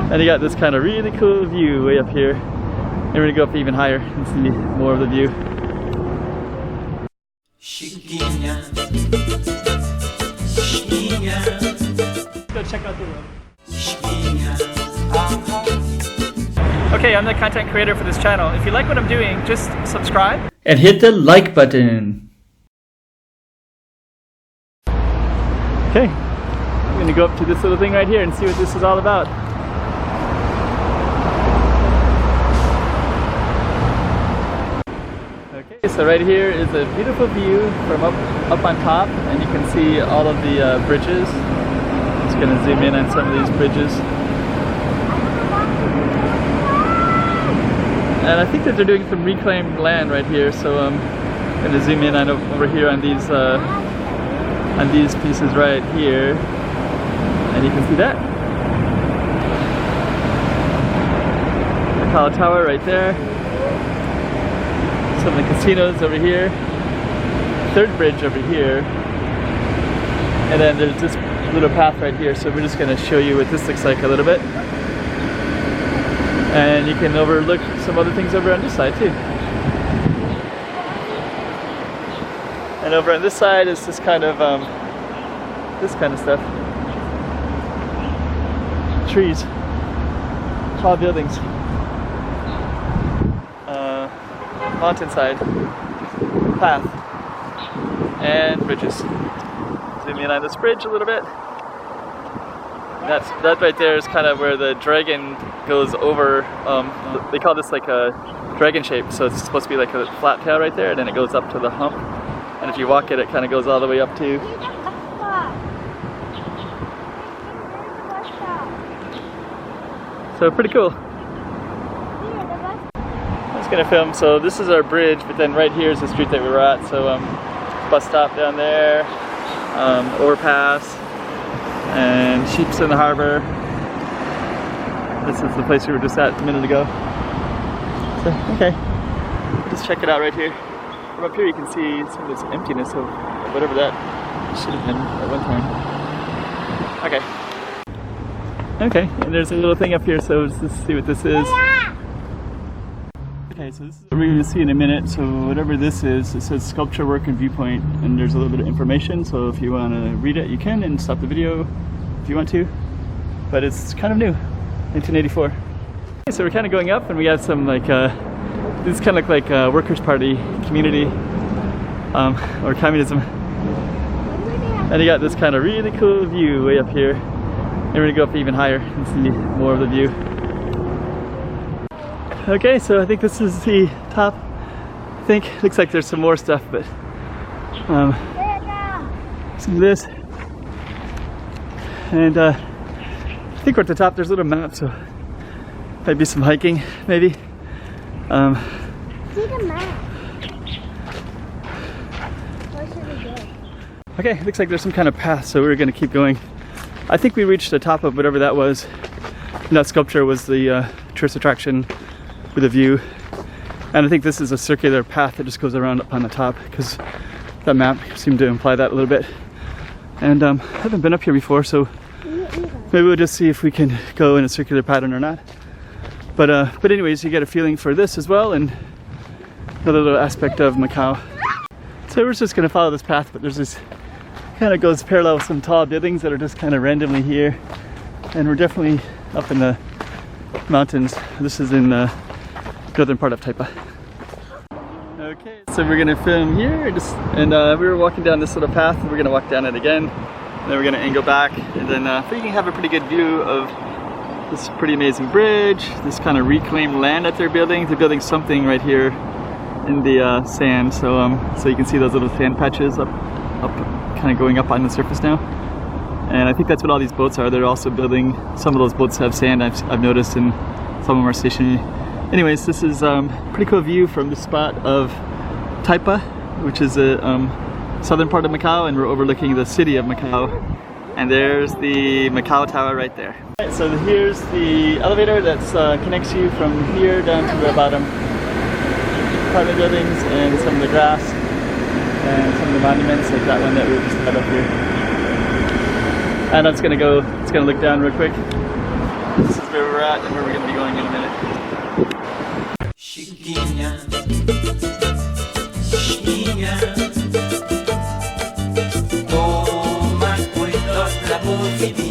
And you got this kind of really cool view way up here. And we're gonna go up even higher and see more of the view. Go check out the road. Okay, I'm the content creator for this channel. If you like what I'm doing, just subscribe and hit the like button. Okay, I'm gonna go up to this little thing right here and see what this is all about. Okay, so right here is a beautiful view from up on top, and you can see all of the bridges. I'm just gonna zoom in on some of these bridges. And I think that they're doing some reclaimed land right here, so I'm gonna zoom in on over here on these pieces right here, and you can see that Macau Tower right there. Some of the casinos over here, third bridge over here, and then there's this little path right here. So we're just gonna show you what this looks like a little bit. And you can overlook some other things over on this side too. And over on this side is this kind of stuff. Trees, tall buildings, mountainside, path, and bridges. Zoom in on this bridge a little bit. That right there is kind of where the dragon goes over. They call this like a dragon shape, so it's supposed to be like a flat tail right there, and then it goes up to the hump. And if you walk it, it kind of goes all the way up to. So pretty cool. I'm just gonna film. So this is our bridge, but then right here is the street that we were at. So bus stop down there, overpass. And sheep's in the harbor. This is the place we were just at a minute ago. So, okay, just check it out right here. From up here you can see some of this emptiness of whatever that should have been at one time. Okay. Okay, and there's a little thing up here, so let's just see what this is. Okay, so this is what we're going to see in a minute. So whatever this is, it says sculpture work and viewpoint, and there's a little bit of information, so if you want to read it you can, and stop the video if you want to, but it's kind of new, 1984. Okay, so we're kind of going up, and we got some like this kind of look like workers' party community or communism, and you got this kind of really cool view way up here, and we're gonna go up even higher and see more of the view. Okay, so I think this is the top. I think looks like there's some more stuff, but some of this, and I think we're at the top. There's a little map, so might be some hiking, maybe. See the map. Where should we go? Okay, looks like there's some kind of path, so we're gonna keep going. I think we reached the top of whatever that was. And that sculpture was the tourist attraction with a view, and I think this is a circular path that just goes around up on the top, because that map seemed to imply that a little bit. And I haven't been up here before, so maybe we'll just see if we can go in a circular pattern or not. But anyways, you get a feeling for this as well, and another little aspect of Macau. So we're just gonna follow this path, but there's this kind of goes parallel with some tall buildings that are just kind of randomly here, and we're definitely up in the mountains. This is in the northern part of Taipa. Okay, so we're gonna film here, and we were walking down this little path, and we're gonna walk down it again, and then we're gonna angle back, and then we can have a pretty good view of this pretty amazing bridge, this kind of reclaimed land that they're building. They're building something right here in the sand, so so you can see those little sand patches up, kind of going up on the surface now. And I think that's what all these boats are. They're also building, some of those boats have sand, I've noticed, and some of them are stationary. Anyways, this is pretty cool view from the spot of Taipa, which is the southern part of Macau, and we're overlooking the city of Macau. And there's the Macau Tower right there. Right, so here's the elevator that connects you from here down to the bottom. Apartment buildings and some of the grass and some of the monuments, like that one that we were just at up here. And I'm just gonna look down real quick. This is where we're at and where we're going to be going in a minute. Chiquinha, chiquinha, toma cuidado da bovidinha.